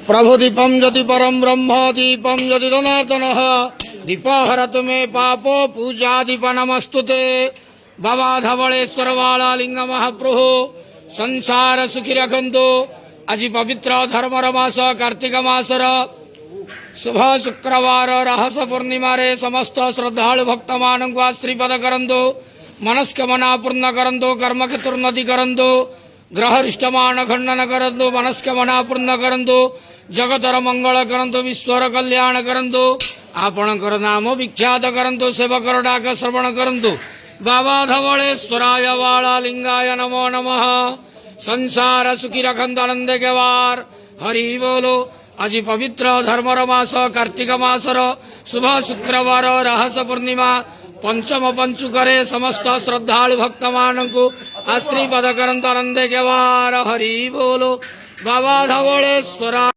प्रभुदीपं ज्योति परम ब्रह्म दीपं ज्योति जनार्दनः दीपहरतु मे पापो पूजा दीप नमस्तुते बाबा धवलेश्वर वाला लिंग महाप्रभु संसार सुखी रखंतु। आज पवित्र धर्मर मास कार्तिक मासर शुभ शुक्रवार रहस पूर्णिमा रे समस्त श्रद्धालु भक्त मानक आश्रीपद करंतु मनस्कामना पूर्ण करंतु कर्म क्षेत्रोन्नति करंतु ग्रहरिष्टमान खंडन करंतु मनस्कामना पूर्ण करंतु जगतर मंगल करंतु विश्वर कल्याण करंतु आपणकर नाम विख्यात करंतु सेवकर डाक श्रवण करंतु। बाबा धवलेश्वराय वाला लिंगाय नमो नमः। संसार सुखी रखंत आनंद के वार हरि बोलो। आज पवित्र धर्मर मास कार्तिक मासर शुभ शुक्रवार रहस पूर्णिमा पंचम पंचुकरे समस्त श्रद्धालु भक्त मानकु आशीर्वाद करंत आनंद के वार हरि बोलो। बाबा धवलेश्वरा